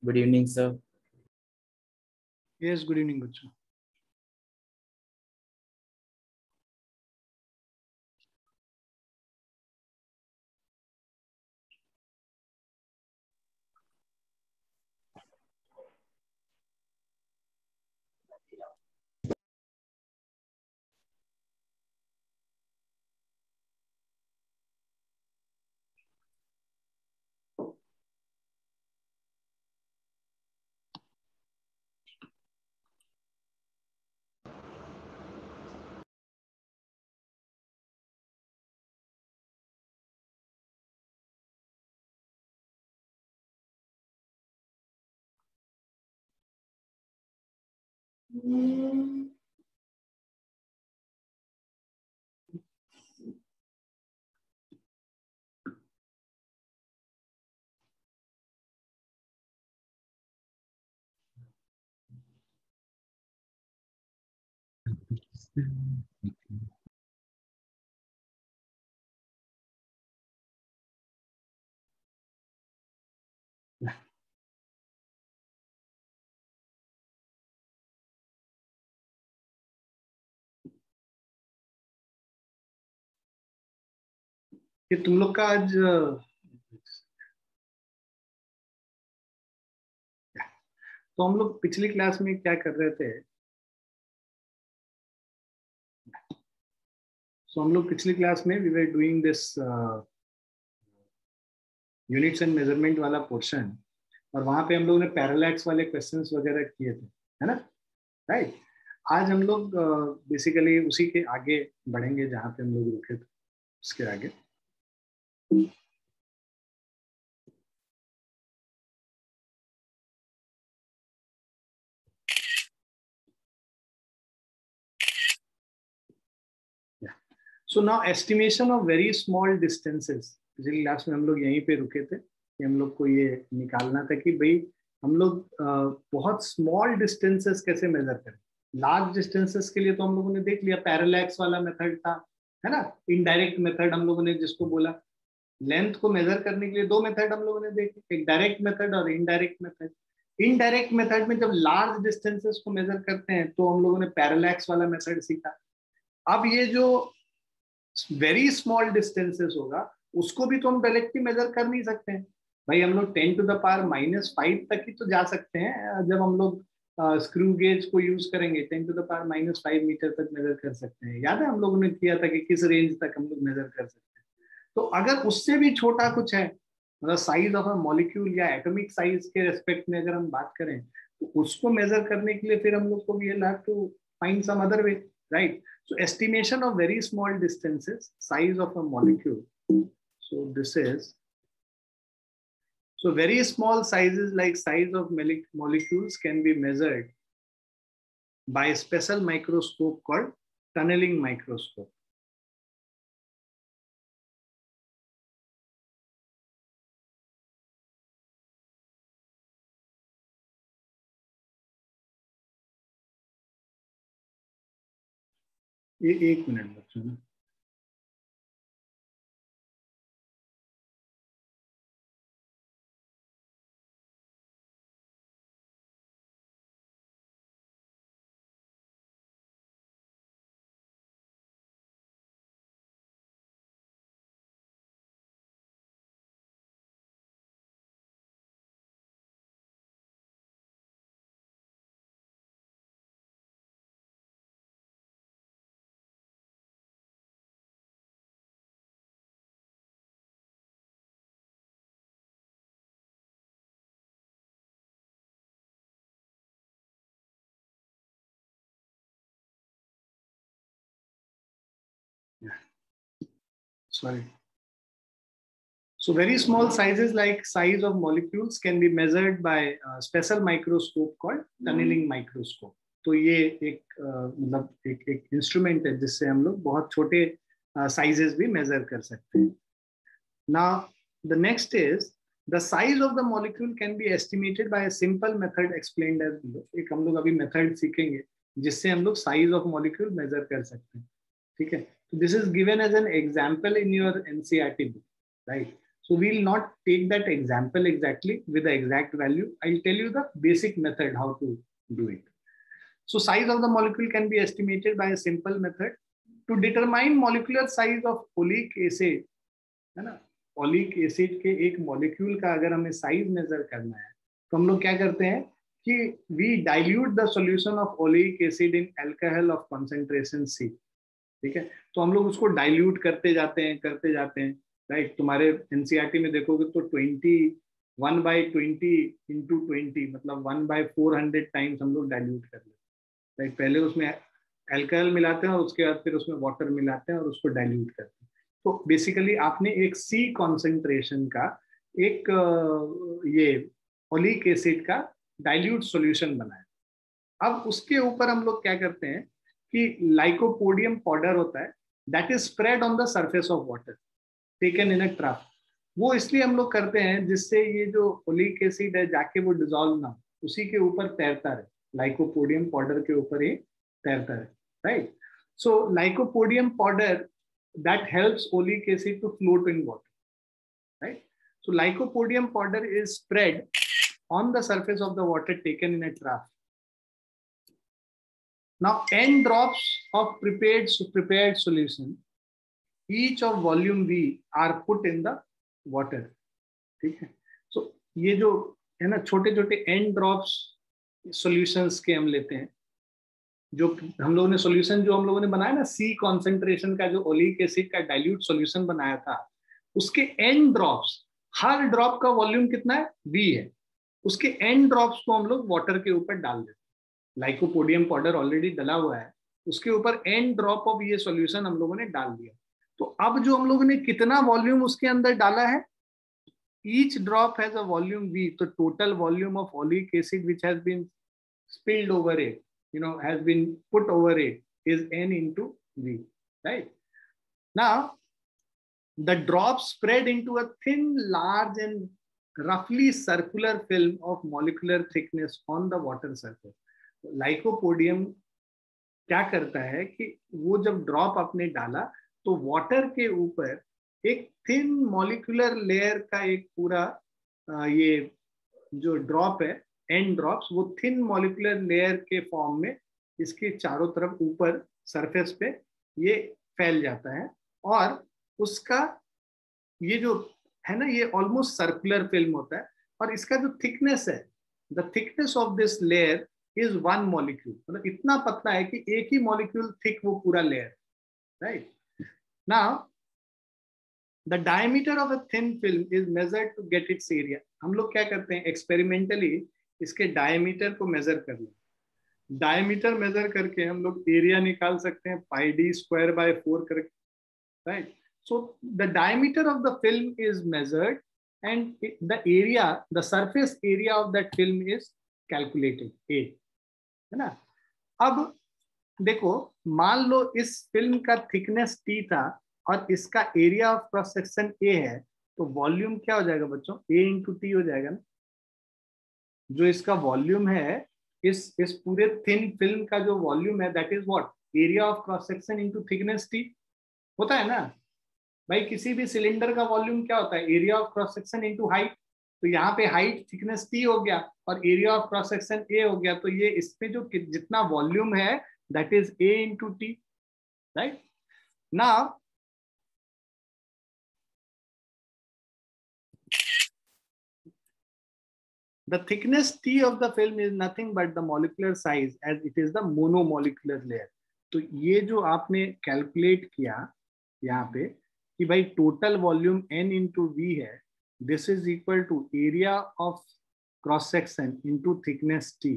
Good evening, sir. Yes, good evening, bachcho. ये तुम लोग का आज तो हम लोग पिछली क्लास में क्या कर रहे थे? सो हम लोग पिछली क्लास में we were doing this units and measurement वाला पोर्शन, और वहां पे हम लोगों ने पैरेलैक्स वाले क्वेश्चंस वगैरह किए थे, है ना? राइट। आज हम लोग बेसिकली उसी के आगे बढ़ेंगे जहां पे हम लोग रुके थे, उसके आगे। So now estimation of very small distances. पिछली क्लास में हम लोग यहीं पे रुके थे कि हम लोग को ये निकालना था कि भाई हम लोग बहुत स्मॉल डिस्टेंसेस कैसे मेजर करें। लार्ज डिस्टेंसेस के लिए तो हम लोगों ने देख लिया, पैरेलैक्स वाला मेथड था, है ना? इनडायरेक्ट मेथड हम लोगों ने जिसको बोला। लेंथ को मेजर करने के लिए दो मेथड हम लोगों ने देखे, एक डायरेक्ट मेथड और इनडायरेक्ट मेथड। इनडायरेक्ट मेथड में जब लार्ज डिस्टेंसेस को मेजर करते हैं तो हम लोगों ने पैरेलैक्स वाला मेथड सीखा। अब ये जो वेरी स्मॉल डिस्टेंसेस होगा उसको भी तो हम डायरेक्टली मेजर कर नहीं सकते हैं भाई। हम लोग 10⁻⁻5 तक ही तो जा सकते हैं। जब हम लोग स्क्रू गेज को यूज करेंगे 10⁻⁻5 मीटर तक मेजर कर सकते हैं। याद है हम लोगों ने किया था कि किस रेंज तक हम लोग मेजर कर सकते हैं। तो अगर उससे भी छोटा कुछ है, मतलब साइज ऑफ अ मॉलिक्यूल या एटॉमिक साइज के रेस्पेक्ट में अगर हम बात करें, तो उसको मेजर करने के लिए फिर हम लोग को we will have to find some other way, right? So estimation of very small distances, size of a molecule. So this is, so very small sizes like size of molecules can be measured by a special microscope called tunneling microscope. ये एक minute बच्चों ना, sorry. So very small sizes like size of molecules can be measured by a special microscope called tunneling microscope. तो ये एक मतलब एक instrument है जिससे हम लोग बहुत छोटे साइजेस भी मेजर कर सकते हैं। Now the next is the size of the molecule can be estimated by a simple method explained as below. एक हम लोग अभी मेथड सीखेंगे जिससे हम लोग साइज ऑफ मॉलिक्यूल मेजर कर सकते हैं, ठीक है? तो this is given as an example in your NCERT book, right? So we'll not take that example exactly with the exact value. I'll tell you the basic method how to do it. So size of the molecule can be estimated by a simple method. To determine molecular size of oleic acid, है ना, oleic acid के एक molecule का अगर हमें size major करना है तो हम लोग क्या करते हैं कि we dilute the solution of oleic acid in alcohol of concentration C. ठीक है, तो हम लोग उसको डाइल्यूट करते जाते हैं राइट. तुम्हारे एनसीईआरटी में देखोगे तो 1/20 इंटू 20 मतलब 1/400 टाइम्स हम लोग डाइल्यूट कर लेते हैं राइट. पहले उसमें अल्कोहल मिलाते हैं और उसके बाद फिर उसमें वाटर मिलाते हैं और उसको डाइल्यूट करते हैं. तो बेसिकली आपने एक C कॉन्सेंट्रेशन का एक ये ओलिक एसिड का डाइल्यूट सॉल्यूशन बनाया. अब उसके ऊपर हम लोग क्या करते हैं कि लाइकोपोडियम पाउडर होता है that is spread on the surface of water taken in a trough. वो इसलिए हम लोग करते हैं जिससे ये जो ओलिक एसिड है जाके वो डिजोल्व ना, उसी के ऊपर तैरता रहे, लाइकोपोडियम पाउडर के ऊपर ही तैरता रहे right. So lycopodium powder that helps oleic acid to float in water, right? So lycopodium powder is spread on the surface of the water taken in a trough. Now n drops of prepared solution, each of volume V, are put in the water. ठीक है, so ये जो है ना छोटे छोटे n drops solutions के हम लेते हैं. जो हम लोगों ने सॉल्यूशन जो हम लोगों ने बनाया ना C कॉन्सेंट्रेशन का जो ओलिक एसिड का डाइल्यूट सॉल्यूशन बनाया था, उसके n ड्रॉप्स, हर ड्रॉप का वॉल्यूम कितना है V है, उसके n ड्रॉप्स को हम लोग वाटर के ऊपर डाल देते हैं. लाइकोपोडियम पाउडर ऑलरेडी डला हुआ है, उसके ऊपर n ड्रॉप ऑफ ये सॉल्यूशन हम लोगों ने डाल दिया. तो अब जो हम लोगों ने कितना वॉल्यूम उसके अंदर डाला है, each drop has a volume V, तो total volume of oleic acid which has been spilled over it, has been put over it, is n into V, right? Now, the drops spread into a thin, large and roughly circular film of molecular thickness on the water surface. Lycopodium क्या करता है कि वो जब drop आपने डाला तो water के ऊपर एक थिन मॉलिक्यूलर लेयर का एक पूरा ये जो ड्रॉप है एंड ड्रॉप्स, वो थिन मॉलिक्यूलर लेयर के फॉर्म में इसके चारों तरफ ऊपर सरफेस पे ये फैल जाता है. और उसका ये जो है ना ये ऑलमोस्ट सर्कुलर फिल्म होता है. और इसका जो थिकनेस है, the thickness of this layer is 1 molecule, मतलब इतना पतला है कि एक ही मॉलिक्यूल थिक वो पूरा layer right. Now the diameter of a thin film is measured to get its area. हम लोग क्या करते हैं एक्सपेरिमेंटली इसके डायमीटर को मेजर कर लें. डायमीटर मेजर करके हम लोग एरिया निकाल सकते हैं πd²/4 करके right. So the diameter of the film is measured and the area, the surface area of that film is calculated A, है ना. अब देखो मान लो इस फिल्म का थिकनेस T था और इसका area of cross section A है, तो वॉल्यूम क्या हो जाएगा बच्चों, A इंटू T हो जाएगा ना. जो इसका वॉल्यूम है इस पूरे थिन फिल्म का जो वॉल्यूम है that is what, area of cross section into thickness T होता है ना भाई. किसी भी सिलेंडर का वॉल्यूम क्या होता है, area of cross section into height. तो यहाँ पे हाइट थिकनेस T हो गया और area of cross section A हो गया, तो ये इसमें जो जितना वॉल्यूम है that is A into T right. Now the thickness T of the film is nothing but the molecular size as it is the monomolecular layer. तो ये जो आपने कैलकुलेट किया यहाँ पे कि भाई total volume N into V है, this is equal to area of cross section into thickness T.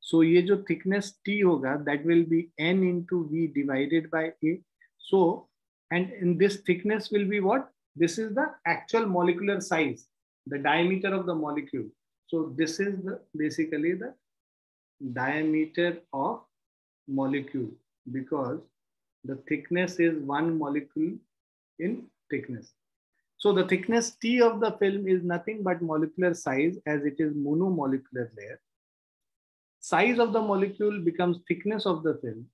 So ये जो थिकनेस T होगा that will be N into V divided by A. So and in this thickness will be what, this is the actual molecular size, the diameter of the molecule. So this is basically the diameter of molecule because the thickness is 1 molecule in thickness. So the thickness T of the film is nothing but molecular size as it is monomolecular layer. Size of the molecule becomes thickness of the film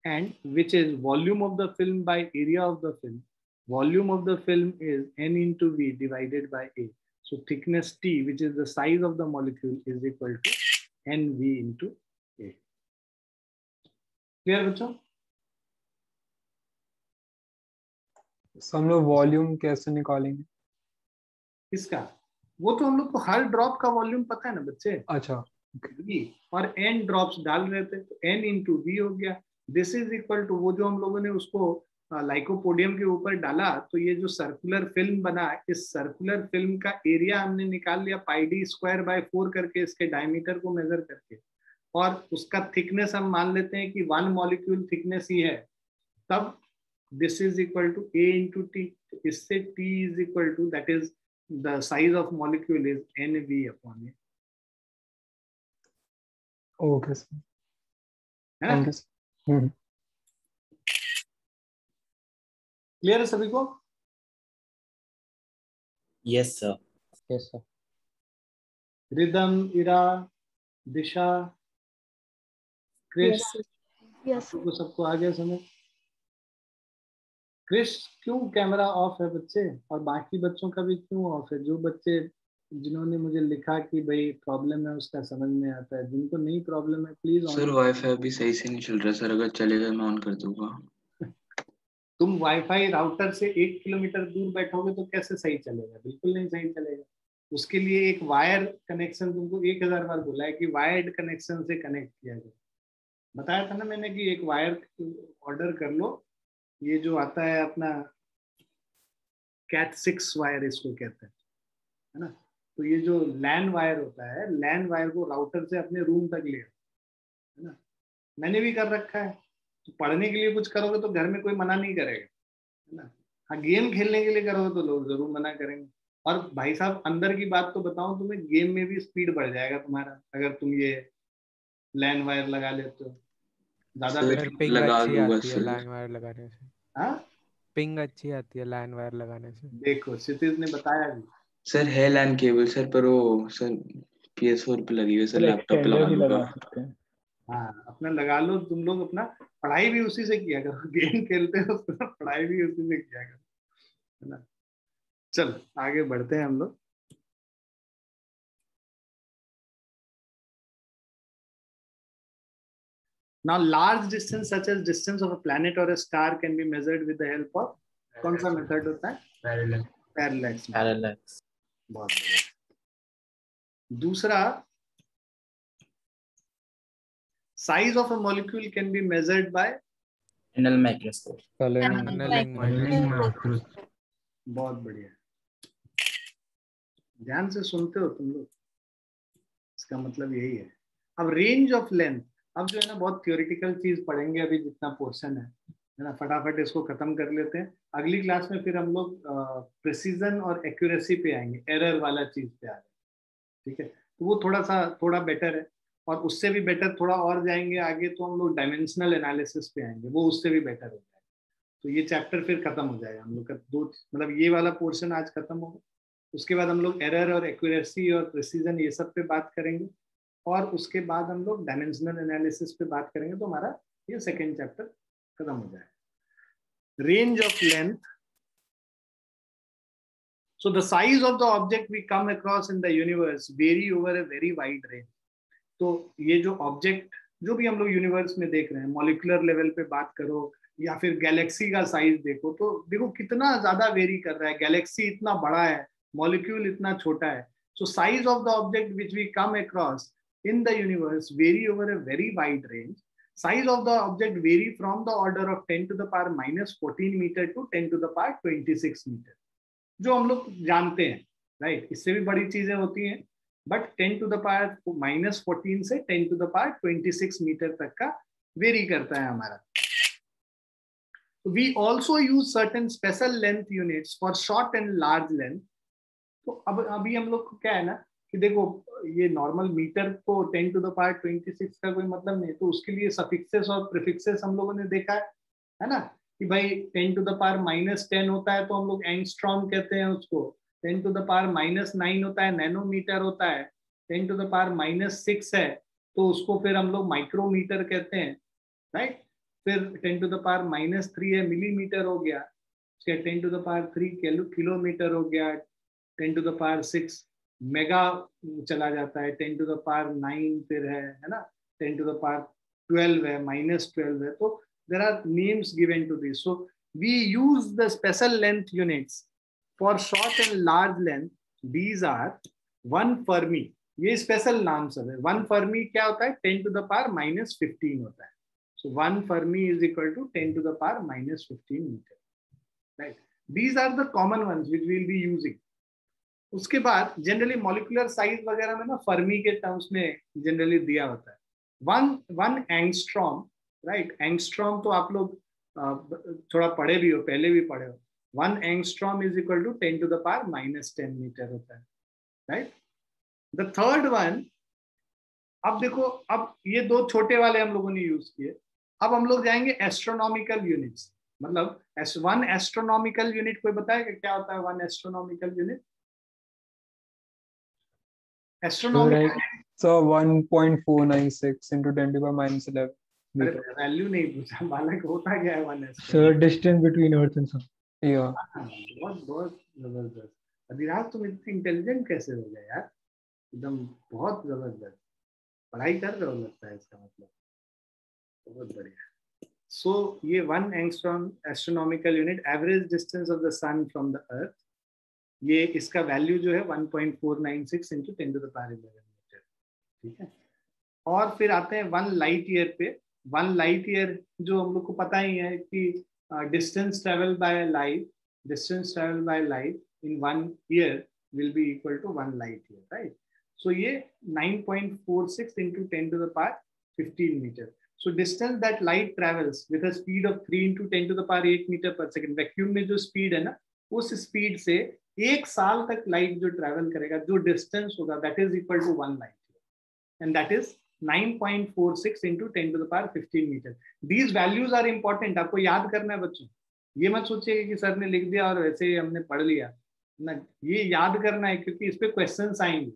and which is volume of the film by area of the film. volume of the film is n into v divided by a. So thickness T, which is the size of the molecule, is equal to nv into a. Clear बच्चों? हम लोग volume कैसे निकालेंगे? इसका वो तो हम लोग को हर ड्रॉप का वॉल्यूम पता है ना बच्चे. अच्छा, v और n ड्रॉप्स डाल रहे थे तो n इंटू वी हो गया. दिस इज इक्वल टू वो जो हम लोगों ने उसको लाइकोपोडियम के ऊपर डाला, तो ये जो सर्कुलर फिल्म बना, इस सर्कुलर फिल्म का एरिया हमने निकाल लिया पाई डी स्क्वायर बाय 4 करके, इसके डायमीटर को मेजर करके, और उसका थिकनेस हम मान लेते हैं कि 1 मॉलिक्यूल थिकनेस ही है. तब this is equal to a into T. इससे t is equal to, that is the size of molecule is nv upon a. Okay sir, है ना? Thank you. क्लियर है सभी को? Yes sir. Yes sir. Ridham, Ira, Disha, Krish, yes आपको सबको आ गया समझ? क्रिश क्यों कैमरा ऑफ है बच्चे, और बाकी बच्चों का भी क्यों ऑफ है? जो बच्चे जिन्होंने मुझे लिखा कि भाई प्रॉब्लम है उसका समझ में आता है, जिनको नहीं प्रॉब्लम है प्लीज ऑन. सर वाईफाई अभी सही से नहीं चल रहा सर, अगर चलेगा मैं ऑन कर दूंगा. तुम वाईफाई राउटर से 1 किलोमीटर दूर बैठोगे तो कैसे सही चलेगा? बिल्कुल नहीं सही चलेगा. उसके लिए एक वायर कनेक्शन, तुमको 1000 बार बोला है कि वायर्ड कनेक्शन से कनेक्ट किया जाए. बताया था ना मैंने कि एक वायर ऑर्डर कर लो. ये जो आता है अपना कैट 6 वायर इसको कहते हैं, है ना? तो ये जो लैन वायर होता है, लैन वायर को राउटर से अपने रूम तक ले, है ना? मैंने भी कर रखा है. तो पढ़ने के लिए कुछ करोगे तो घर में कोई मना नहीं करेगा, है ना? हाँ, गेम खेलने के लिए करोगे तो लोग जरूर मना करेंगे. और भाई साहब अंदर की बात तो बताऊं तुम्हें, गेम में भी स्पीड बढ़ जाएगा तुम्हारा अगर तुम ये लैन वायर लगा लेते हो. ज्यादा सर, पिंग लगा अच्छी दूंगा आती है सर. लाइन वायर लगाने से. हाँ, पिंग अच्छी आती है लाइन वायर लगाने से. देखो क्षितिज ने बताया भी. सर है लैन केबल सर, पर वो सर PS4 पे लगी हुई है सर, सर लैपटॉप पे लगा एक्सटेंडर भी दूंगा. लगा सकते हैं. हाँ, अपना लगा लो. तुम लोग अपना पढ़ाई भी उसी से किया करो, गेम खेलते हो तो पढ़ाई भी उसी से किया करो, है ना? चल आगे बढ़ते हैं हम लोग. Now large distance such as distance of a planet or a star can be measured with the help of कौन सा मेथड होता है? पैरेलैक्स. पैरेलैक्स. बहुत बढ़िया. दूसरा, size of a molecule can be measured by Fresnel microscope. Tunnelling microscope. बहुत बढ़िया. ध्यान से सुनते हो तुम लोग, इसका मतलब यही है. अब रेंज ऑफ लेंथ, अब जो है ना बहुत थियोरिटिकल चीज पढ़ेंगे अभी जितना पोर्शन है ना, फटाफट इसको खत्म कर लेते हैं. अगली क्लास में फिर हम लोग प्रिसीजन और एक्यूरेसी पे आएंगे, एरर वाला चीज पे आ जाएंगे. ठीक है? तो वो थोड़ा बेटर है. और उससे भी बेटर थोड़ा और जाएंगे आगे तो हम लोग डायमेंशनल एनालिसिस पे आएंगे, वो उससे भी बेटर हो जाएगा. तो ये चैप्टर फिर खत्म हो जाएगा हम लोग का. मतलब ये वाला पोर्शन आज खत्म होगा. उसके बाद हम लोग एरर और एक्यूरेसी और प्रिसीजन ये सब पे बात करेंगे, और उसके बाद हम लोग डायमेंशनल एनालिसिस पे बात करेंगे. तो हमारा ये सेकेंड चैप्टर खत्म हो जाएगा. Range of length. So the size of the object we come across in the universe vary over a very wide range. तो ये जो ऑब्जेक्ट जो भी हम लोग यूनिवर्स में देख रहे हैं, मॉलिक्यूलर लेवल पे बात करो या फिर गैलेक्सी का साइज देखो, तो देखो कितना ज्यादा वेरी कर रहा है. गैलेक्सी इतना बड़ा है, मॉलिक्यूल इतना छोटा है. So size of the object which we come across in the universe vary over a very wide range. Size of the object vary from the order of 10 to the power minus 14 meter to 10 to the power 26 meter. जो हम लोग जानते हैं, right? इससे भी बड़ी चीजें होती हैं, but 10 to the power minus 14 से 10 टू द पावर 26 मीटर तक का वेरी करता है हमारा. We also use certain special length units for short and large length. तो अब अभी हम लोग को क्या है ना कि देखो ये नॉर्मल मीटर को 10 टू द पावर 26 का कोई मतलब नहीं, तो उसके लिए सफिक्सेस और प्रीफिक्सेस हम लोगों ने देखा है ना, कि भाई 10 टू द पावर माइनस 10 होता है तो हम लोग एंगस्ट्रॉम कहते हैं उसको. 10 टू द पावर माइनस 9 होता है नैनोमीटर होता है. 10 टू द पावर माइनस 6 है तो उसको फिर हम लोग माइक्रोमीटर कहते हैं, राइट? फिर 10 टू द पावर माइनस 3 है, मिलीमीटर हो गया. 10 to the power 3 किलोमीटर हो गया, 10 to the power 6 मेगा चला जाता है, 10 to the power 9 फिर है ना, 10 to the power 12 है, -12 है. तो there are names given to this. So we use the special length units for short and large length. These are 1 Fermi. ये स्पेशल नाम सब है. 1 Fermi क्या होता है? 10 to the power -15 होता है. So 1 Fermi is equal to 10 to the power -15 meter. Right? These are the common ones which we will be using. उसके बाद जनरली मॉलिक्यूलर साइज वगैरह में ना फर्मी के टर्म्स में जनरली दिया होता है. One angstrom, right? एंगस्ट्रॉम तो आप लोग थोड़ा पढ़े भी हो, पहले भी पढ़े हो. 1 angstrom is equal to 10 to the power -10 metre होता है, राइट? द थर्ड वन, अब देखो, अब ये दो छोटे वाले हम लोगों ने यूज किए. अब हम लोग जाएंगे एस्ट्रोनॉमिकल यूनिट्स. मतलब 1 एस्ट्रोनॉमिकल यूनिट कोई बताएगा क्या होता है 1 astronomical unit? Astronomical So 1.496 into 10 to the power -11 meter. Value नहीं पूछा बालक, होता क्या है 1 Sir, distance between Earth and Sun. Yeah. बहुत बहुत जबरदस्त. अधिराज तुम इतने इंटेलिजेंट कैसे हो गए यार? एकदम बहुत जबरदस्त पढ़ाई कर रहे हो लगता है, इसका मतलब बहुत बढ़िया. सो ये 1 angstrom astronomical unit, average distance of the sun from the earth, ये इसका वैल्यू जो है 1.496 into 10 to the power 11 metre. ठीक है. और फिर आते हैं 1 लाइट ईयर पे. 1 लाइट ईयर जो हम लोग को पता ही है कि distance travel by light, distance travel by light in 1 year will be equal to 1 light year, right? So ये 9.46 into 10 to the power 15 meter. So distance that light travels with a speed of 3 into 10 to the power 8 meter per second. Vacuum में जो speed है ना, उस speed से 1 साल तक light जो ट्रेवल करेगा, जो डिस्टेंस होगा, that is equal to 1 light year, and that is 9.46 into 10 to the power 15 meter. These values are important. आपको याद करना है बच्चों. ये मत सोचिए कि सर ने लिख दिया और वैसे ही हमने पढ़ लिया ना. ये याद करना है क्योंकि इस पे क्वेश्चंस आएंगे.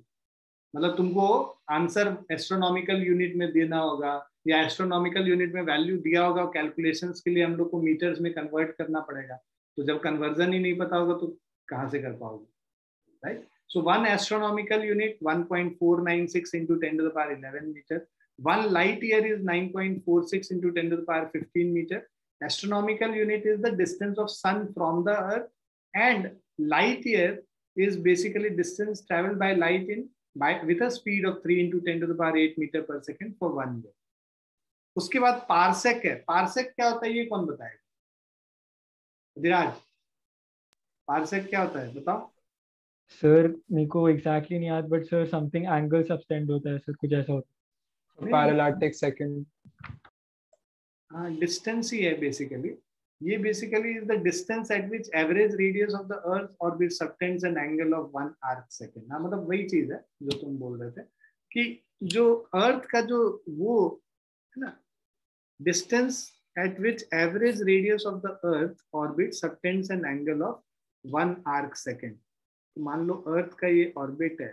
मतलब तुमको आंसर एस्ट्रोनॉमिकल यूनिट में देना होगा, या एस्ट्रोनॉमिकल यूनिट में वैल्यू दिया होगा, कैलकुलेशंस के लिए हम लोग को मीटर्स में कन्वर्ट करना पड़ेगा. तो जब कन्वर्जन ही नहीं पता होगा तो कहाँ से कर पाओगे, right? So 1 astronomical unit 1.496 into 10 to the power 11 meter. 1 light year is 9.46 into 10 to the power 15 meter. Astronomical unit is the distance of sun from the earth, and light year is basically distance traveled by light with a speed of 3 into 10 to the power 8 meter per second for 1 year. उसके बाद parsec है. Parsec क्या होता है ये कौन बताएगा? Dhiraj, parsec क्या होता है बताओ. सर मेरे को एग्जैक्टली नहीं याद, but sir something angle subtend होता है सर, कुछ ऐसा होता है. Parallactic second. हाँ, डिस्टेंस ही है बेसिकली. ये basically is the distance eight which average radius of the earth orbit subtends an angle of 1 arc second. हाँ, मतलब वही चीज है जो तुम बोल रहे थे कि जो अर्थ का जो वो है ना, distance eight which average radius of the earth orbit subtends an angle of 1 arc second. तो मान लो अर्थ का ये ऑर्बिट है,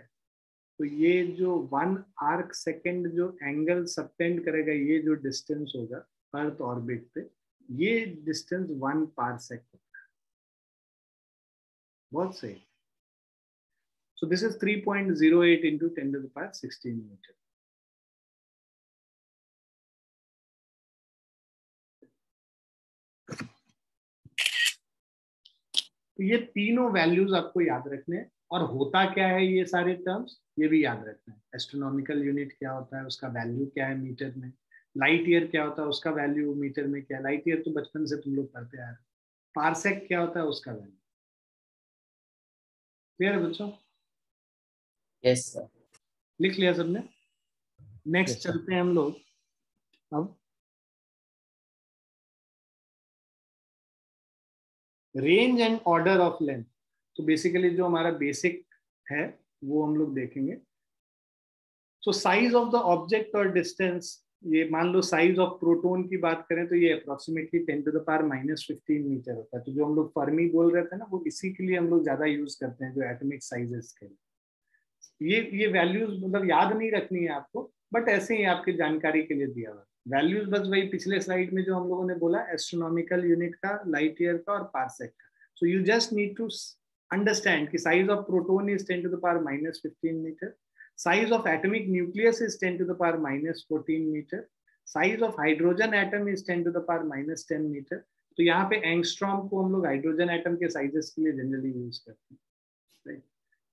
तो ये जो 1 आर्क सेकंड जो एंगल सबटेंड करेगा, ये जो डिस्टेंस होगा अर्थ ऑर्बिट पे, ये डिस्टेंस 1 पार्सेक होता है. बहुत सही. So this is 3.08 into 10 to the power 16 metre. तो ये तीनों वैल्यूज आपको याद रखने हैं. और होता क्या है ये सारे टर्म्स, ये भी याद रखना है. एस्ट्रोनॉमिकल यूनिट क्या होता है, उसका वैल्यू क्या है मीटर में. लाइट ईयर क्या होता है, उसका वैल्यू मीटर में क्या है. लाइट ईयर तो बचपन से तुम लोग पढ़ते आ रहे. पार्सेक क्या होता है, उसका वैल्यू. क्लियर है बच्चों? Yes sir. लिख लिया सबने? Next Yes, sir. चलते हैं हम लोग. अब range and order of length. तो बेसिकली जो हमारा बेसिक है वो हम लोग देखेंगे. सो साइज ऑफ द ऑब्जेक्ट और डिस्टेंस, ये मान लो साइज ऑफ प्रोटॉन की बात करें तो ये approximately 10 to the power -15 metre होता है. तो जो हम लोग फर्मी बोल रहे थे ना, वो इसी के लिए हम लोग ज्यादा यूज करते हैं, जो एटॉमिक साइजेस के लिए. ये वैल्यूज मतलब याद नहीं रखनी है आपको, बट ऐसे ही आपकी जानकारी के लिए दिया हुआ. वैल्यूज बस वही पिछले स्लाइड में जो हम लोगों ने बोला, एस्ट्रोनॉमिकल यूनिट का, लाइट ईयर का और पार्सेक का. So you just need to understand कि size of proton is 10 to the power minus 15 meter. Size of atomic nucleus is 10 to the power minus 14 meter. Size of hydrogen atom is 10 to the power minus 10 meter. तो यहाँ पे angstrom को हम लोग hydrogen atom के sizes के लिए generally use करते हैं, right.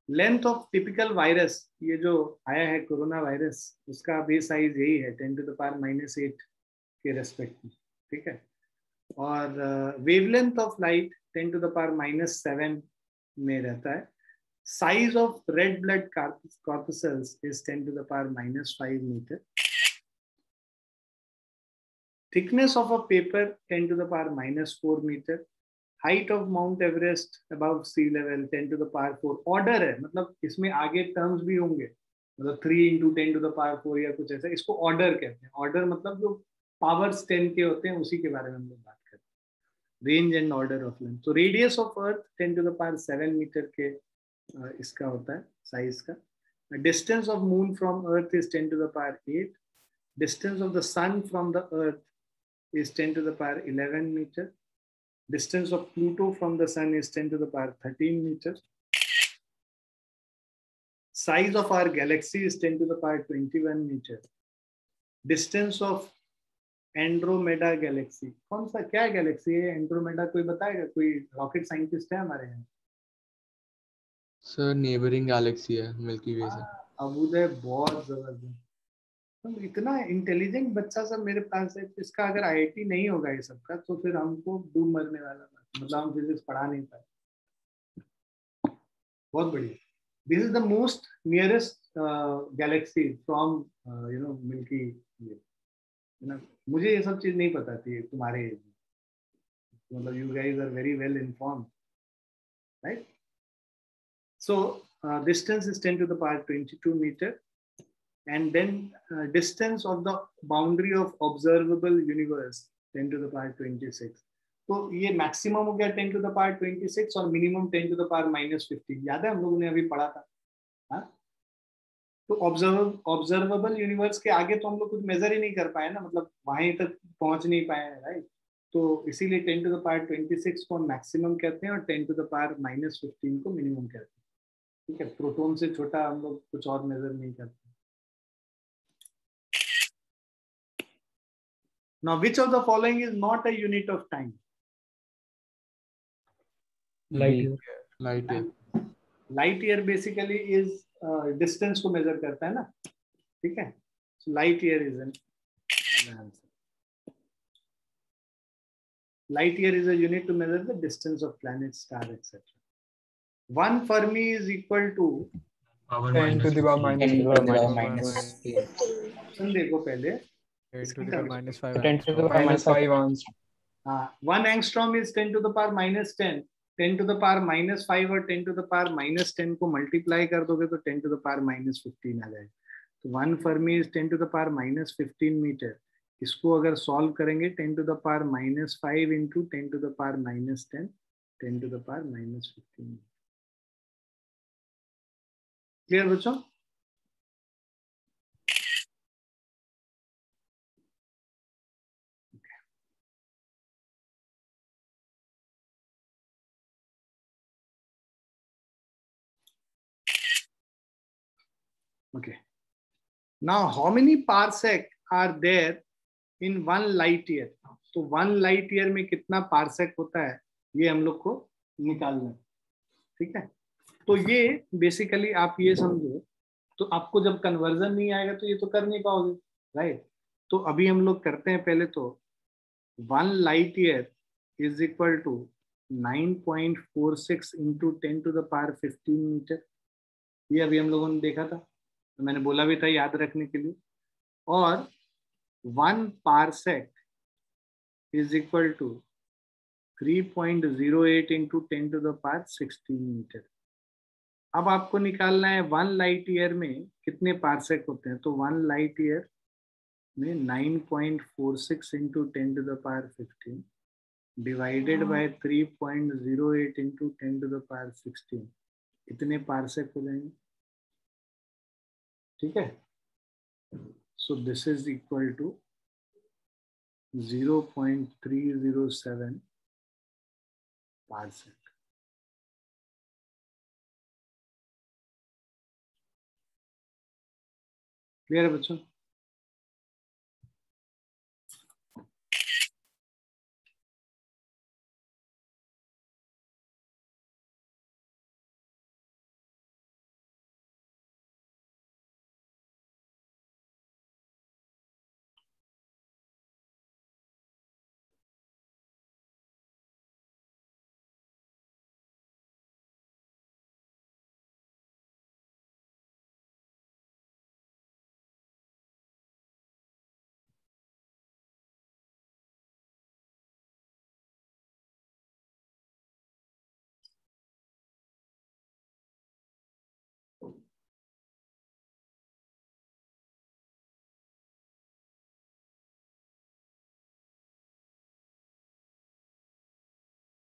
Length of typical virus, ये जो आया है कोरोना वायरस, उसका बेस साइज यही है 10 टू द पावर माइनस 8 के रेस्पेक्ट में, ठीक है. और wavelength of light 10 to the power minus 7 में रहता है. Size of red blood corpuscles is 10 to the power minus 5 metre. Thickness of a paper 10 to the power minus 4 meter. Height of Mount Everest above sea level 10 to the power 4. Order है, मतलब इसमें आगे terms भी होंगे, मतलब 3 into 10 to the power 4 या कुछ ऐसा. इसको ऑर्डर कहते हैं. ऑर्डर मतलब जो पावर्स 10 के होते हैं उसी के बारे में हम लोग बात करते हैं. Range and order of length. तो radius of earth 10 to the power 7 metre के इसका होता है साइज का. Distance of moon from earth is 10 to the power 8. Distance of the sun from the earth is 10 to the power 11 meter. Distance of Pluto from the sun is 10 to the power 13 meters. Size of our galaxy is 10 to the power 21 meter. Distance of Andromeda galaxy. कौन सा क्या Galaxy है Andromeda? कोई बताएगा? कोई rocket scientist है हमारे यहाँ? सर नेबरिंग गैलेक्सी है मिल्की वे से. अबूदय बहुत जबरदस्त. इतना इंटेलिजेंट बच्चा सब मेरे पास है. इसका अगर आईआईटी नहीं होगा ये सबका तो फिर हमको डूब मरने वाला था. मतलब हम फिजिक्स पढ़ा नहीं पाए. बहुत बढ़िया. This is the most nearest galaxy from Milky Way. मुझे ये सब चीज नहीं पता थी तुम्हारे एज में. मतलब you guys are very well informed, right. So distance is 10 to the power 22 meter. And then distance of the boundary of observable universe 10 to the power 26. तो ये मैक्सिमम हो गया 10 to the power 26 और minimum 10 to the power minus 15. याद है हम लोगों ने अभी पढ़ा था. हाँ, तो ऑब्जर्वेबल यूनिवर्स के आगे तो हम लोग कुछ मेजर ही नहीं कर पाए ना, मतलब वहीं तक पहुंच नहीं पाए, राइट. तो इसीलिए 10 to the power 26 को मैक्सिमम कहते हैं और 10 to the power minus 15 को मिनिमम कहते हैं, ठीक है. प्रोटॉन से छोटा हम लोग कुछ और मेजर नहीं करते. Now, which of the following is not a unit of time? Light year. Light है. Light year basically is distance को measure करता है ना, ठीक है. So light year is an answer. Light year is a unit to measure the distance of planets, stars, etc. 1 Fermi is equal to 10 to the power minus 10 to the power 15. minus 15. Option देखो पहले. 10 to the power minus 5. 10 to the power minus 5 angstrom. हाँ, 1 angstrom is 10 to the power minus 10. 10 to the power minus 5 और 10 to the power minus 10 को multiply कर दोगे तो 10 to the power minus 15 आ जाएगा. तो 1 Fermi is 10 to the power minus 15 metre. इसको अगर सॉल्व करेंगे 10 to the power minus 5 into 10 to the power minus 10, 10 to the power minus 15. Clear बच्चों? Okay. Now, how many parsec are there in 1 light year? तो 1 light year में कितना parsec होता है ये हम लोग को निकालना है, ठीक है. तो ये बेसिकली आप ये समझो, तो आपको जब कन्वर्जन नहीं आएगा तो ये तो कर नहीं पाओगे, राइट. तो अभी हम लोग करते हैं. पहले तो 1 light year is equal to 9.46 into 10 to the power 15 metre. ये अभी हम लोगों ने देखा था, तो मैंने बोला भी था याद रखने के लिए. और 1 parsec is equal to 3.08 into 10 to the power 16 metre. अब आपको निकालना है 1 लाइट ईयर में कितने पार्सेक होते हैं. तो 1 लाइट ईयर में 9.46 into 10 to the power 15 divided by 3.08 into 10 to the power 16, इतने पार्सेक हो जाएंगे, ठीक है. So this is equal to 0.307 parsec. Clear है बच्चों?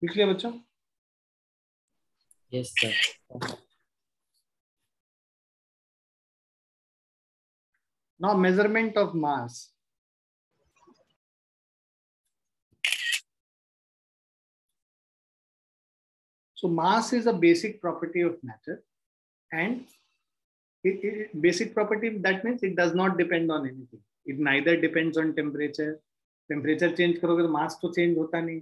लिख लिया बच्चों? Yes, sir. Now measurement of mass. So mass is a basic property of matter, and basic property, that means it does not depend on anything. It neither depends on temperature. Temperature change करोगे तो mass तो change होता नहीं.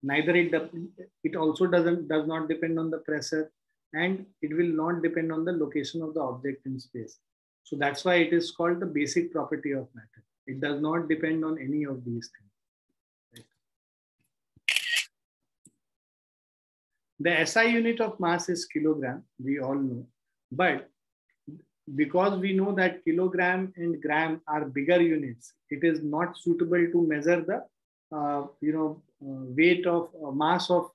Neither it also does not depend on the pressure, and it will not depend on the location of the object in space. So that's why it is called the basic property of matter. It does not depend on any of these things. The SI unit of mass is kilogram, we all know, but because we know that kilogram and gram are bigger units, it is not suitable to measure the weight of mass of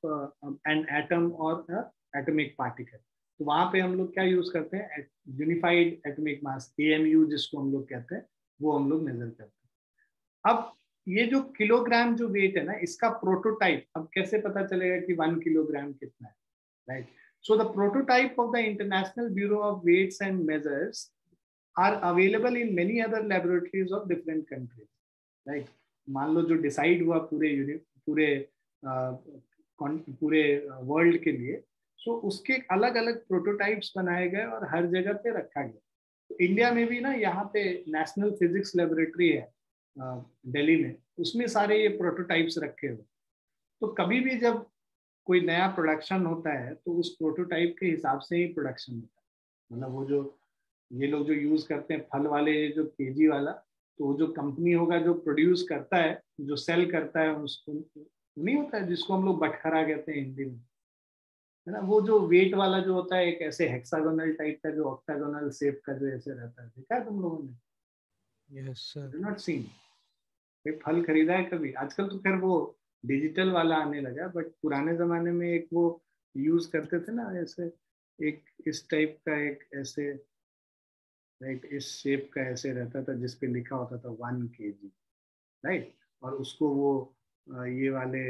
an atom or atomic particle. तो वहां पे हम लोग क्या use करते हैं? Unified atomic मास, AMU जिसको हम लोग कहते हैं, वो हम लोग मेजर करते हैं. अब ये जो किलोग्राम जो वेट है ना, इसका प्रोटोटाइप अब कैसे पता चलेगा कि 1 किलोग्राम कितना है, right? So the prototype of the International Bureau of Weights and Measures are available in many other laboratories of different countries, right? मान लो जो डिसाइड हुआ पूरे वर्ल्ड के लिए, सो उसके अलग अलग प्रोटोटाइप्स बनाए गए और हर जगह पे रखा गया. तो इंडिया में भी ना यहाँ पे नेशनल फिजिक्स लेबोरेटरी है दिल्ली में, उसमें सारे ये प्रोटोटाइप्स रखे हुए. तो कभी भी जब कोई नया प्रोडक्शन होता है तो उस प्रोटोटाइप के हिसाब से ही प्रोडक्शन होता है. मतलब वो जो ये लोग जो यूज करते हैं फल वाले जो केजी वाला, तो वो जो कंपनी होगा जो प्रोड्यूस करता है, जो सेल करता है, उसको नहीं होता है जिसको हम लोग बटखरा कहते हैं हिंदी में, है ना? वो जो वेट वाला जो होता है, एक ऐसे हेक्सागोनल टाइप का जो ऑक्टागोनल शेप का जो ऐसे रहता है, देखा है तुम लोगों ने? Yes, sir. Not seen. फल खरीदा है कभी? आजकल तो खैर वो डिजिटल वाला आने लगा, बट पुराने जमाने में एक वो यूज करते थे ना, ऐसे एक इस टाइप का, एक ऐसे राइट, इस शेप का ऐसे रहता था जिसपे लिखा होता था 1 kg, राइट? और उसको वो ये वाले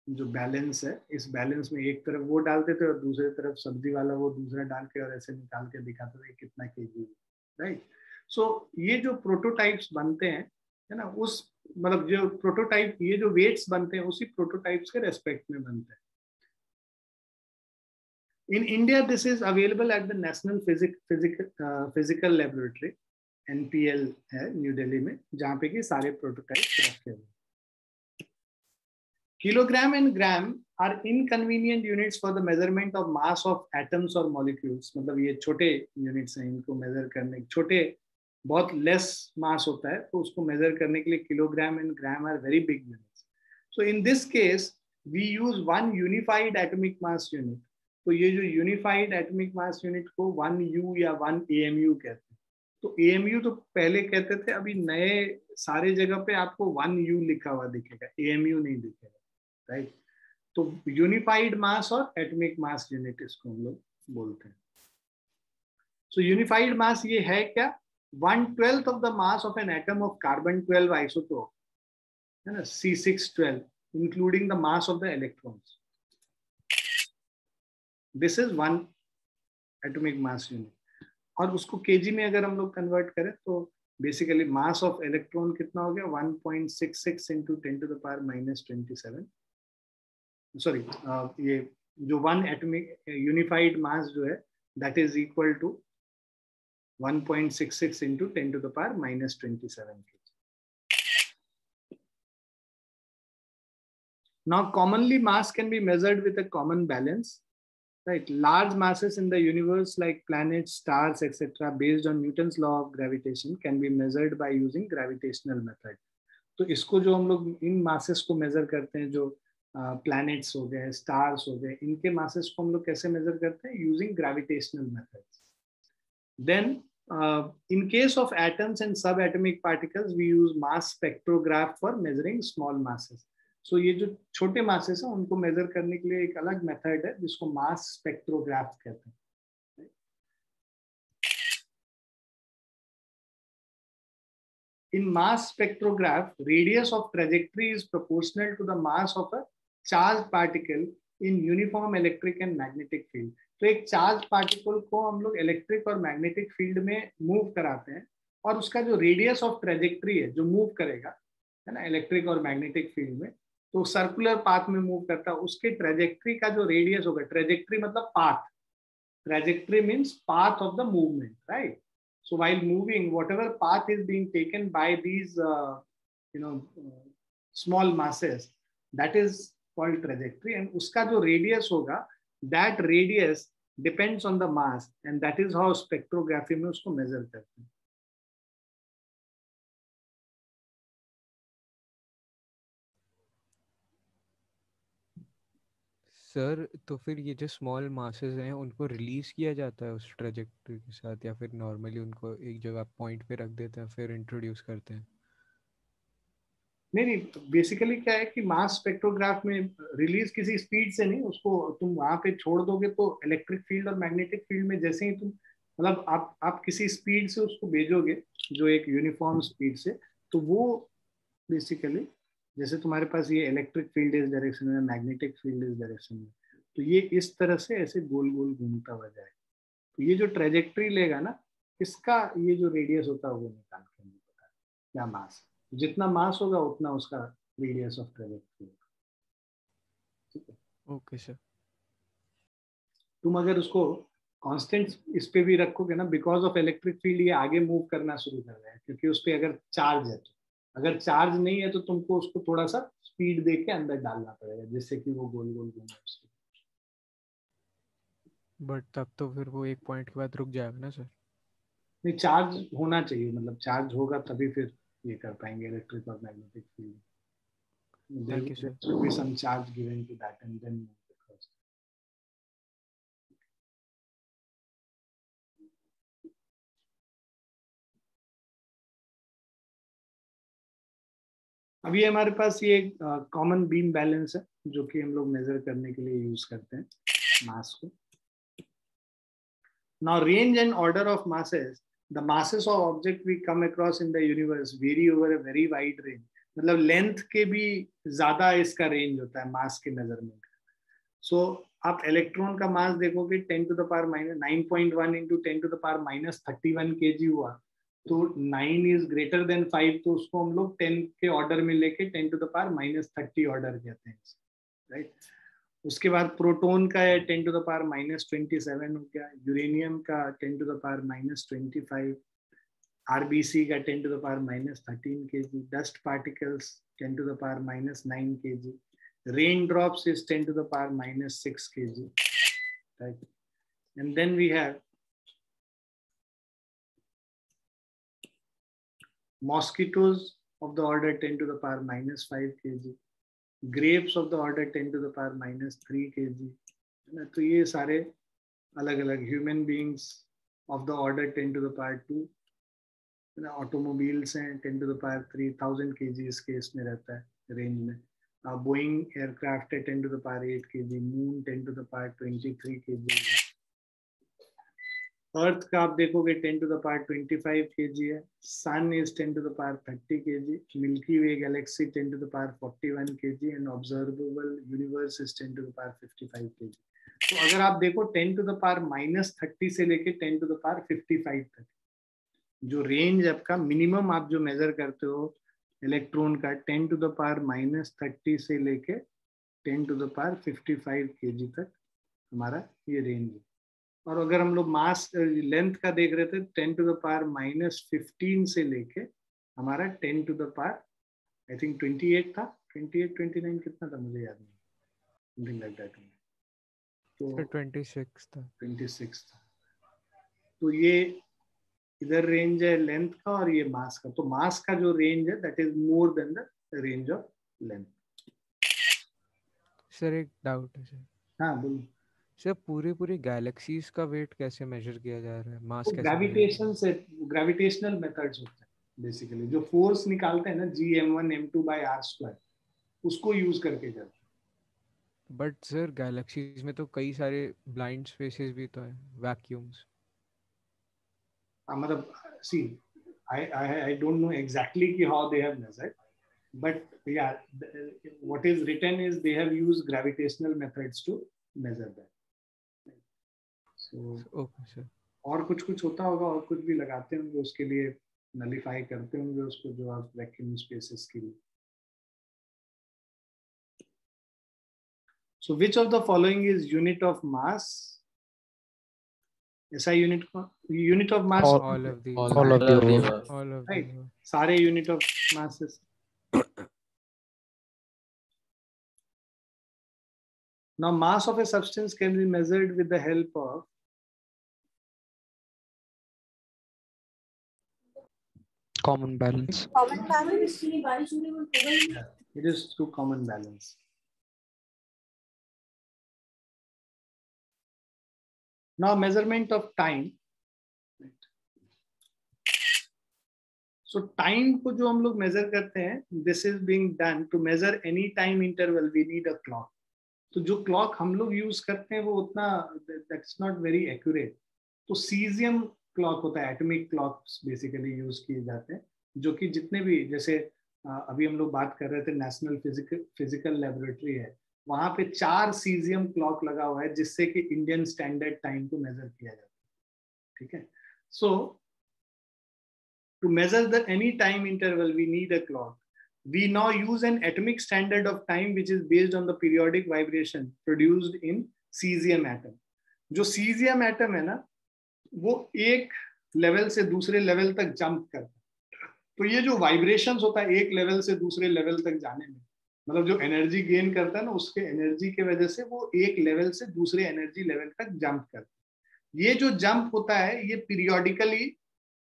जो बैलेंस है, इस बैलेंस में एक तरफ वो डालते थे और दूसरी तरफ सब्जी वाला वो दूसरा डाल के और ऐसे निकाल के दिखाते थे कितना केजी, राइट? सो ये जो प्रोटोटाइप्स बनते हैं, है ना, उस मतलब जो प्रोटोटाइप, ये जो वेट्स बनते हैं उसी प्रोटोटाइप्स के रेस्पेक्ट में बनते हैं. In India, this is available at the National Physical Laboratory, NPL है न्यू दिल्ली में, जहाँ पे कि सारे प्रोटोटाइप्स रखे हुए. Kilogram and gram are inconvenient units for the measurement of mass of atoms or molecules. मतलब ये छोटे यूनिट्स हैं, इनको मेजर करने, छोटे बहुत लेस मास होता है तो उसको मेजर करने के लिए kilogram and gram are very big units. So in this case we use 1 unified atomic mass unit. तो ये जो यूनिफाइड एटॉमिक मास यूनिट को 1U या 1 AMU कहते हैं. तो AMU तो पहले कहते थे, अभी नए सारे जगह पे आपको 1U लिखा हुआ दिखेगा, AMU नहीं दिखेगा, राइट? तो यूनिफाइड मास और एटॉमिक मास यूनिट इसको हम लोग बोलते हैं. सो यूनिफाइड मास ये है क्या? 1/12 of the mass of an atom of carbon-12 isotope, है ना, C612, including the mass of the electrons. This is 1 atomic mass unit. और उसको केजी में अगर हम लोग कन्वर्ट करें तो बेसिकली मास ऑफ इलेक्ट्रॉन कितना हो गया? 1.66 into 10 to the power minus 27. Sorry, ये जो 1 एटॉमिक यूनिफाइड मास जो है, that is equal to 1.66 into 10 to the power minus 27 kg. Now, commonly mass can be measured with a common balance, right? Large masses in the universe like planets, stars, etc., based on Newton's law of gravitation, can be measured by using gravitational method. तो इसको जो हम लोग इन masses को measure करते हैं, जो planets हो गए, stars हो गए, इनके masses को हम लोग कैसे measure करते हैं? Using gravitational methods. Then, in case of atoms and subatomic particles, we use mass spectrograph for measuring small masses. So ये जो छोटे masses हैं उनको measure करने के लिए एक अलग method है जिसको mass spectrograph कहते हैं. In mass spectrograph, radius of trajectory is proportional to the mass of a charged particle in uniform electric and magnetic field. तो एक चार्ज पार्टिकल को हम लोग इलेक्ट्रिक और मैग्नेटिक फील्ड में मूव कराते हैं और उसका जो रेडियस ऑफ ट्रेजेक्ट्री है जो मूव करेगा, है ना, इलेक्ट्रिक और मैग्नेटिक फील्ड में, तो सर्कुलर पाथ में मूव करता है, उसके ट्रेजेक्ट्री का जो रेडियस होगा, ट्रेजेक्ट्री मतलब path, trajectory means path of the movement, right? So while moving, whatever path is being taken by these small masses, that is called trajectory, and उसका जो रेडियस होगा, that radius depends on the mass, and that is how spectrography में उसको measure करते हैं. Sir तो फिर ये जो स्मॉल मासेस हैं उनको रिलीज किया जाता है उस ट्रेजेक्टरी के साथ, या फिर नॉर्मली उनको एक जगह पॉइंट पे रख देते हैं फिर इंट्रोड्यूस करते हैं? नहीं, बेसिकली क्या है कि मास स्पेक्ट्रोग्राफ में रिलीज किसी स्पीड से नहीं, उसको तुम वहां पे छोड़ दोगे तो इलेक्ट्रिक फील्ड और मैग्नेटिक फील्ड में जैसे ही तुम मतलब आप किसी स्पीड से उसको भेजोगे जो एक यूनिफॉर्म स्पीड से, तो वो बेसिकली जैसे तुम्हारे पास ये इलेक्ट्रिक फील्ड इस डायरेक्शन में, मैग्नेटिक फील्ड इस डायरेक्शन में, तो ये इस तरह से ऐसे गोल गोल घूमता हुआ जाएगा. तो ये जो ट्रेजेक्ट्री लेगा ना, इसका ये जो रेडियस होता है वो निकाल के हमें पता है क्या मास, जितना मास होगा उतना उसका रेडियस ऑफ ट्रेजेक्ट्री होगा. ठीक है, ओके सर. तुम अगर उसको कांस्टेंट इस पे भी रखोगे ना, बिकॉज ऑफ इलेक्ट्रिक फील्ड ये आगे मूव करना शुरू कर रहा है, क्योंकि उस पे अगर चार्ज है, तो अगर चार्ज नहीं है तो तुमको उसको थोड़ा सा स्पीड दे के अंदर डालना पड़ेगा जिससे कि वो गोल गोल घूमे. बट तब तो फिर वो एक पॉइंट के बाद रुक जाएगा ना सर? नहीं, चार्ज होना चाहिए, मतलब चार्ज होगा तभी फिर ये कर पाएंगे इलेक्ट्रिक और magnetic field. Thank you, sir. There should be some charge given to that and then move across. अभी हमारे पास ये कॉमन बीम बैलेंस है जो कि हम लोग मेजर करने के लिए यूज करते हैं मास को. Now range and order of masses, the masses of object we come across in the universe vary over a very wide range. मतलब लेंथ के भी ज्यादा इसका रेंज होता है मास के मेजरमेंट का. सो आप इलेक्ट्रॉन का मास देखोगे 10 to the power minus 9.1 into 10 to the power minus 31 kg हुआ, तो 9 is greater than 5, तो उसको हम लोग 10 के ऑर्डर में लेके 10 to the power minus 30 order कहते हैं, राइट? उसके बाद प्रोटॉन का है 10 to the power minus 27 हो गया, यूरेनियम का 10 to the power minus 25, RBC का 10 to the power minus 13 kg, dust particles 10 to the power minus 9 kg, rain drops is 10 to the power minus 6 kg, right? And then we have mosquitoes of the order 10 to the power minus 5 kg, grapes of the order 10 to the power minus 3 kg. तो ये सारे अलग अलग human beings of the order 10 to the power 2, automobiles हैं 10 to the power 3000 kg इस case में रहता है रेंज में. बोइंग एयरक्राफ्ट है 10 to the power 8 kg, moon 10 to the power 23 kg. अर्थ का आप देखोगे 10 to the power 25 kg है, sun is 10 to the power 30 kg, Milky Way galaxy 10 to the power 41 kg and observable universe is 10 to the power 55 kg. तो अगर आप देखो 10 to the power minus 30 से लेके 10 to the power 55 तक जो range आपका मिनिमम आप जो मेजर करते हो इलेक्ट्रॉन का 10 to the power minus 30 से लेके 10 to the power 55 kg तक हमारा ये रेंज है. और अगर हम लोग मास लेंथ का देख रहे थे 10⁻⁻15 से लेके हमारा 10⁻, आई थिंक 28 था, 28 29 कितना था मुझे याद नहीं, समथिंग लाइक दैट। तो 26 था। 26 था। तो ये इधर रेंज है लेंथ का और ये मास का। तो मास का जो रेंज है that is more than the range of length. Sir एक डाउट है सर। हाँ बोलो। सर पूरी गैलेक्सीज का वेट कैसे मेजर किया जा रहा है, मास तो कैसे ग्रेविटेशन से, ग्रेविटेशनल मेथड्स होते हैं बेसिकली, जो फोर्स निकालते हैं ना Gm1m2/r², उसको यूज करके जाते हैं। बट सर गैलेक्सीज में तो कई सारे ब्लाइंड स्पेसेस भी तो है, वैक्यूम्स। मतलब सी I don't know exactly how they have measured, but yeah, what is written is they have used gravitational methods to measure that. So okay sir. और कुछ होता होगा, और कुछ भी लगाते होंगे उसके लिए, नलिफाई करते होंगे उसको, जो आप वैक्यूम स्पेसेस के लिए। So which of the following is unit of mass? ऐसा unit of mass All of the All of the above. all of right, the सारे unit of masses। Now mass of a substance can be measured with the help of common balance. It is through common balance. Now measurement of time. So time को जो हम लोग measure करते हैं, this is being done to measure any time interval. We need a clock. तो जो clock हम लोग use करते हैं वो उतना that's not very accurate. तो cesium clock होता है, atomic clocks basically use किए जाते हैं, जो कि जितने भी, जैसे अभी हम लोग बात कर रहे थे नेशनल फिजिकल लेबोरेटरी है, वहां पे 4 सीजियम क्लॉक लगा हुआ है जिससे कि इंडियन स्टैंडर्ड टाइम को मेजर किया जाता है। ठीक है, so to measure the any time interval we need a clock. We now use an atomic standard of time which is based on the periodic vibration produced in cesium atom. जो cesium atom है ना, वो एक level से दूसरे level तक jump करता है। तो ये जो वाइब्रेशंस होता है एक लेवल से दूसरे लेवल तक जाने में, मतलब जो एनर्जी गेन करता है ना, उसके एनर्जी के वजह से वो एक लेवल से दूसरे एनर्जी लेवल तक जंप करता है। ये जो जंप होता है ये पीरियोडिकली,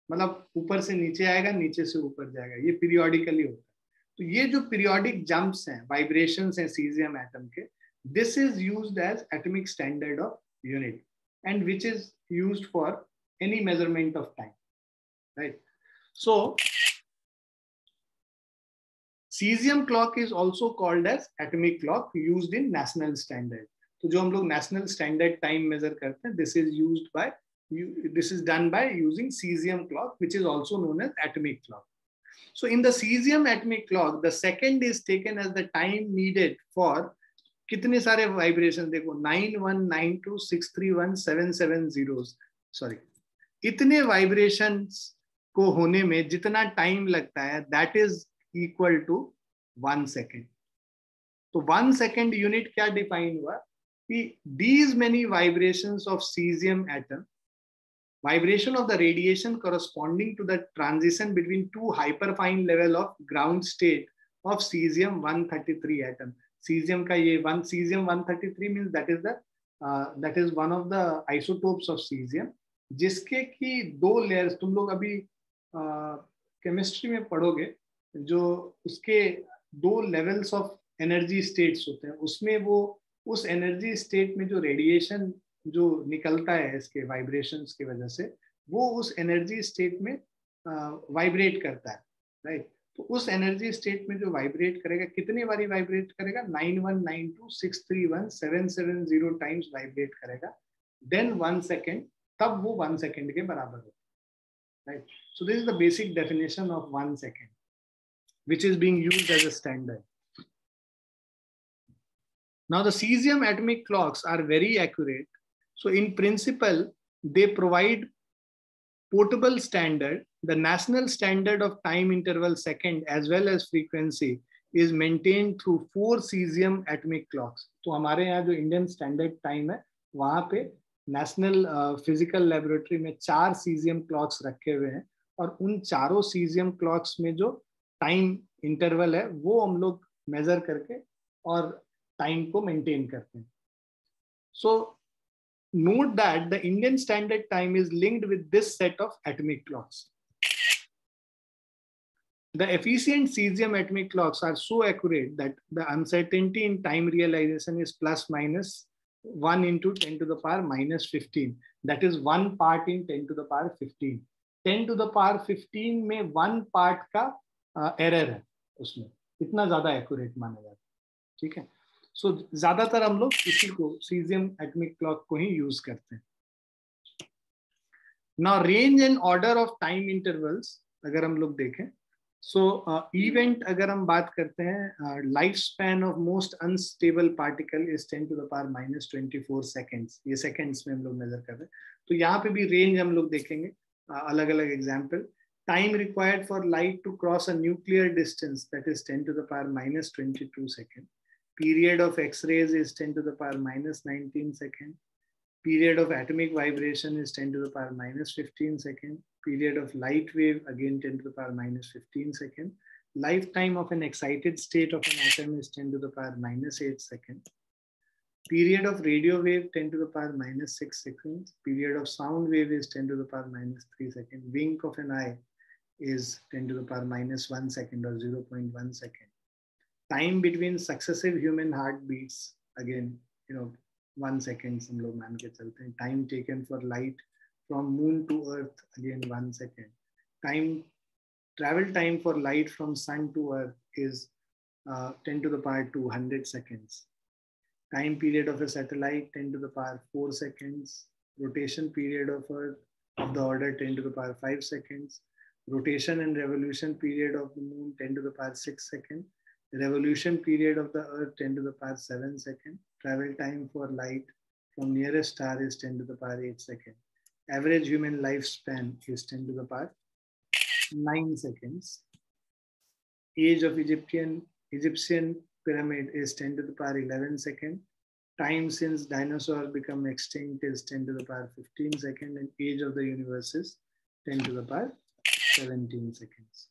मतलब ऊपर से नीचे आएगा, नीचे से ऊपर जाएगा, ये पीरियोडिकली होता है। तो ये जो पीरियोडिक जंप्स हैं, वाइब्रेशंस हैं सीजियम एटम के, this is used as atomic standard of unit and which is used for any measurement of time, right? So cesium clock is also called as atomic clock, used in national standard. तो जो हम लोग national standard time measure करते हैं, this is done by using cesium clock, which is also known as atomic clock. So in the cesium atomic clock, the second is taken as the time needed for कितने सारे vibration, देखो 9192631770, sorry, इतने vibrations को होने में जितना time लगता है, that is equal to 1 second. तो 1 सेकेंड यूनिट क्या डिफाइन हुआ कि these many vibrations of cesium atom, vibration of the radiation corresponding to the transition between two hyperfine level of ground state of cesium 133 atom. Cesium का ये cesium 133 means that is one of the isotopes of cesium, जिसके की 2 layers, तुम लोग अभी chemistry में पढ़ोगे, जो उसके 2 लेवल्स ऑफ एनर्जी स्टेट्स होते हैं, उसमें वो उस एनर्जी स्टेट में जो रेडिएशन जो निकलता है इसके वाइब्रेशंस की वजह से, वो उस एनर्जी स्टेट में वाइब्रेट करता है, राइट? तो उस एनर्जी स्टेट में जो वाइब्रेट करेगा, कितने बारी वाइब्रेट करेगा? 9192631770 टाइम्स वाइब्रेट करेगा, देन 1 सेकेंड, तब वो 1 सेकेंड के बराबर होता है, right? So this is the basic definition of 1 second which is being used as a standard. Now the cesium atomic clocks are very accurate. So in principle, they provide portable standard. The national standard of time interval second as well as frequency is maintained through 4 cesium atomic clocks. तो हमारे यहाँ जो Indian standard time है, वहाँ पे national physical laboratory में 4 caesium clocks रखे हुए हैं और उन चारों सीजियम क्लॉक्स में जो टाइम इंटरवल है वो हम लोग मेजर करके और टाइम को मेंटेन करते हैं. सो note that the Indian Standard Time is linked with this set of atomic clocks. The efficient cesium atomic clocks are so accurate that the uncertainty in time realization is plus minus 1 into 10 to the power minus 15. That is 1 part in 10 to the power 15. 10 to the power 15 में 1 part का error है उसमें, इतना ज़्यादा accurate माना जाता है. ठीक है. सो ज्यादातर हम लोग इसी को सीजियम एटॉमिक क्लॉक को ही यूज करते हैं. Now range and order of time intervals अगर हम लोग देखें, सो इवेंट अगर हम बात करते हैं, life span of most unstable particle is 10 to the power minus 24 seconds. ये सेकेंड्स में हम लोग मेजर कर रहे हैं. तो यहाँ पे भी रेंज हम लोग देखेंगे, अलग अलग example. Time required for light to cross a nuclear distance that is 10 to the power minus 22 second. Period of X-rays is 10 to the power minus 19 second. Period of atomic vibration is 10 to the power minus 15 second. Period of light wave, again 10 to the power minus 15 second. Lifetime of an excited state of an atom is 10 to the power minus 8 second. Period of radio wave 10 to the power minus 6 seconds. Period of sound wave is 10 to the power minus 3 seconds. Wink of an eye is 10 to the power minus 1 second or 0.1 second. Time between successive human heartbeats, again, 1 second हम लोग मान के चलते हैं. Time taken for light from moon to earth, again 1 second. Travel time for light from sun to earth is 10 to the power 200 seconds. Time period of a satellite 10 to the power 4 seconds. Rotation period of earth of the order 10 to the power 5 seconds. Rotation and revolution period of the moon 10 to the power 6 seconds. Revolution period of the earth 10 to the power 7 second. Travel time for light from nearest star is 10 to the power 8 second. Average human lifespan is 10 to the power 9 seconds. Age of Egyptian pyramid is 10 to the power 11 second. Time since dinosaurs become extinct is 10 to the power 15 second. And age of the universe is 10 to the power 17 seconds.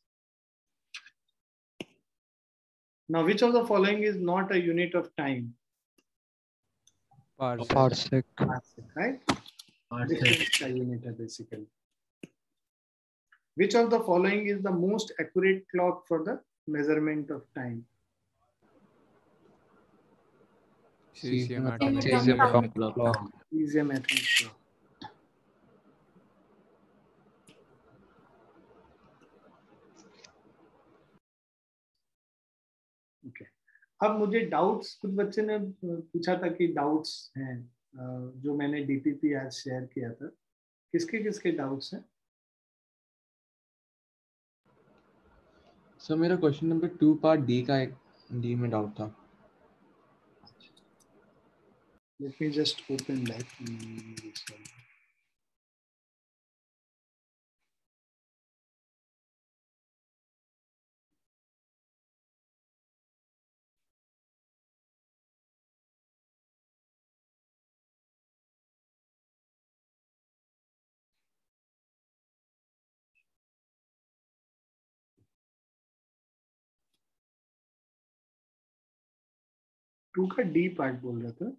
Now, which of the following is not a unit of time? Parsec. Parsec, right? This is a unit basically. Which of the following is the most accurate clock for the measurement of time? Cesium Cesium atomic clock. Cesium atomic clock. Okay. अब मुझे doubts, कुछ बच्चे ने पूछा था कि doubts हैं जो मैंने डीपीपी आज शेयर किया था, किसके किसके डाउट्स हैं? सर मेरा क्वेश्चन नंबर 2 पार्ट डी का एक डी में डाउट था. Let me just open that. Two का डी पार्ट बोल रहा था.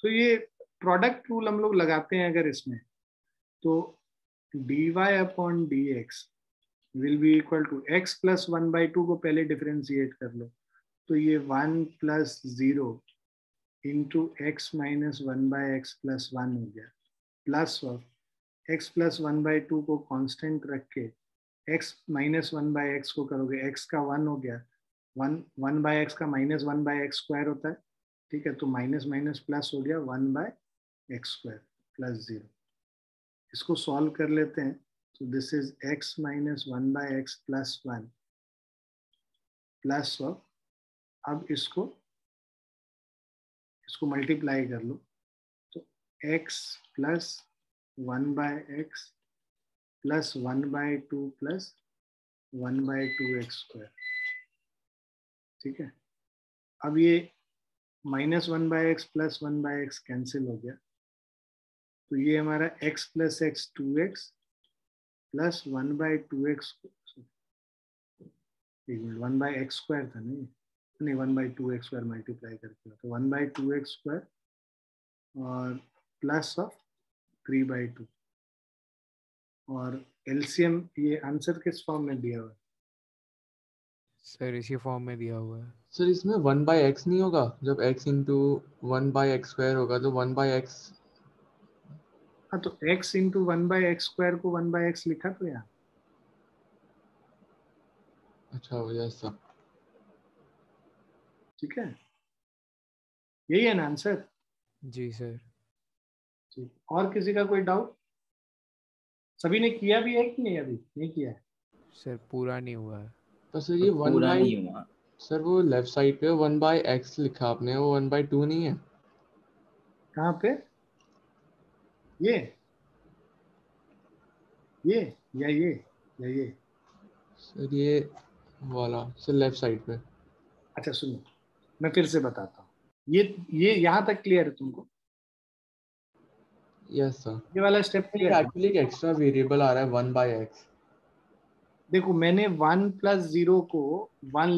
तो ये प्रोडक्ट रूल हम लोग लगाते हैं अगर इसमें, तो dy upon dx will be equal to x plus 1/2 को पहले डिफरेंशिएट कर लो, तो ये 1 plus 0 into x minus 1/x plus 1 हो गया, प्लस ऑफ x प्लस 1/2 को कांस्टेंट रख के x माइनस 1/x को करोगे, x का 1 हो गया, 1/x का माइनस 1/x स्क्वायर होता है, ठीक है, तो माइनस माइनस प्लस हो गया 1/x स्क्वायर प्लस 0. इसको सॉल्व कर लेते हैं, तो this is x minus 1/x plus 1 plus of, अब इसको मल्टीप्लाई कर लो, तो x plus 1/x plus 1/2 plus 1/2x square. ठीक है, अब ये minus 1/x plus 1/x cancel हो गया, तो ये हमारा x plus x 2x plus 1/2x 1/x² था नहीं 1/2x² मल्टीप्लाई करके तो 1/2x² और प्लस ऑफ 3/2 और एलसीएम ये आंसर किस फॉर्म में दिया हुआ है? सर इसी फॉर्म में दिया हुआ है। सर इसमें 1/x नहीं होगा, जब x इंटू 1/x² होगा तो 1/x। हाँ तो x इंटू 1/x² को 1/x लिखा तो यहाँ। अच्छा यस सर। ठीक है, यही है ना आंसर? जी सर। ठीक, और किसी का कोई डाउट? सभी ने किया भी है कि नहीं? अभी नहीं किया है सर पूरा नहीं हुआ है। तो सर ये पूरा नहीं हुआ। सर वो लेफ्ट साइड पे 1/x लिखा आपने, वो 1/2 नहीं है? कहाँ पे? ये या ये सर ये वाला सर लेफ्ट साइड पे। अच्छा सुनो, मैं फिर से बताता हूँ। ये यहाँ तक क्लियर है तुमको? Yes sir. ये वाला स्टेप क्लियर है? एक्चुअली एक एक्स्ट्रा वेरिएबल आ रहा है 1/x। देखो मैंने 1 + 0 को 1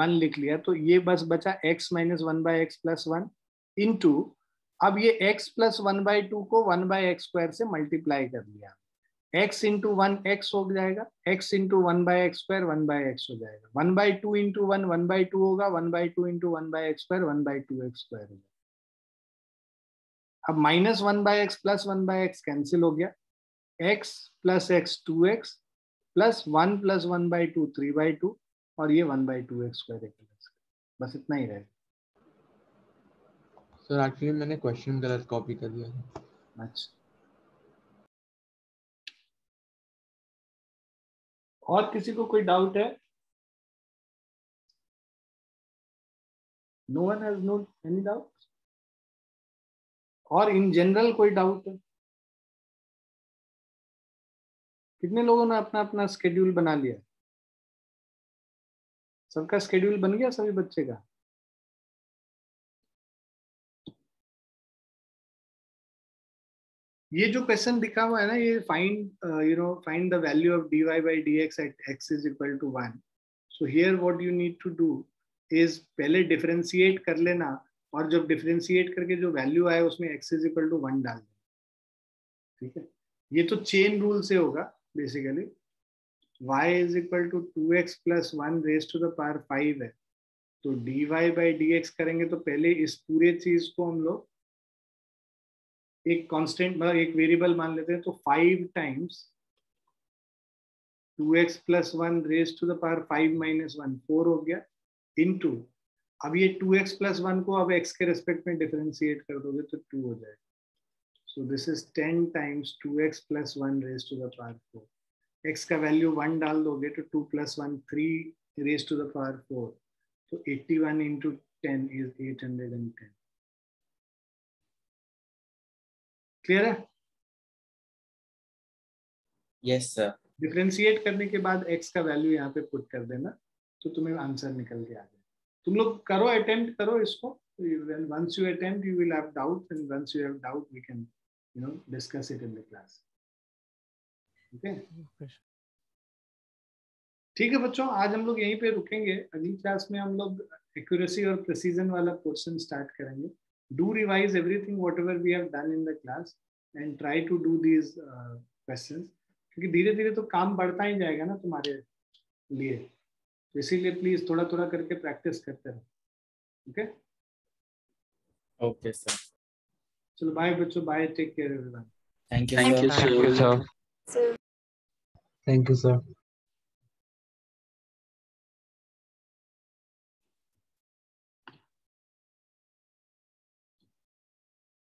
लिख लिया, तो ये बस बचा x - 1/x + 1 इंटू, अब ये x + 1/2 को 1/x² से मल्टीप्लाई कर लिया। x इंटू 1 x हो जाएगा, x इंटू 1/x² 1/x हो जाएगा, 1/2 इंटू 1 1/2 होगा, 1/2 इंटू 1/x² 1/2x² हो जाएगा। अब -1/x + 1/x कैंसिल हो गया, x + x 2x प्लस 1 + 1/2 3/2 और ये 1/2x²। बस इतना ही रहेगा। सर एक्चुअली मैंने क्वेश्चन गलत कॉपी कर दिया है। अच्छा, और किसी को कोई डाउट है? No one has no any doubt? और इन जनरल कोई डाउट है? कितने लोगों ने अपना अपना स्केड्यूल बना लिया? सबका स्केड्यूल बन गया सभी बच्चे का? ये जो क्वेश्चन दिखा हुआ है ना, ये find the value of dy/dx at x = 1। So here what you need to do is पहले डिफरेंशिएट कर लेना, और जब डिफरेंशिएट करके जो वैल्यू आए उसमें x = 1 डाल देना। ठीक है, ये तो चेन रूल से होगा basically. y = 2x + 1 raised to the power 5 है, तो dy/dx करेंगे तो पहले इस पूरे चीज को हम लोग एक कांस्टेंट मतलब एक वेरिएबल मान लेते हैं, तो 5 times 2x + 1 raised to the power 5 - 1 4 हो गया, इनटू अब ये 2x + 1 को अब x के रेस्पेक्ट में डिफरेंशिएट कर दोगे तो 2 हो जाएगा। सो this is 10 times 2x + 1 raised to the power 4। x का वैल्यू 1 डाल दोगे तो 2 + 1 3 raised to the power 4, तो 81 into 10 is 810। क्लियर है? Yes sir. डिफरेंशिएट करने के बाद x का वैल्यू यहाँ पे पुट कर देना, तो तुम्हें आंसर निकल के आ जाए। तुम लोग करो, अटेम्प्ट करो इसको। Once you attempt, you will have doubts, and once you have doubt, we can, discuss it in the class. Okay? ठीक है बच्चों, आज हम लोग यहीं पे रुकेंगे। अगली क्लास में हम लोग एक्यूरेसी और प्रिसीजन वाला पोर्शन स्टार्ट करेंगे। Do revise everything whatever we have done in the class and try to do these questions, क्योंकि धीरे धीरे तो काम बढ़ता ही जाएगा ना तुम्हारे लिए, तो इसीलिए प्लीज थोड़ा थोड़ा करके प्रैक्टिस करते रहो। Okay okay sir. चलो बाय बच्चों, bye, take care everyone. Thank you sir. Thank you, sir. Thank you sir.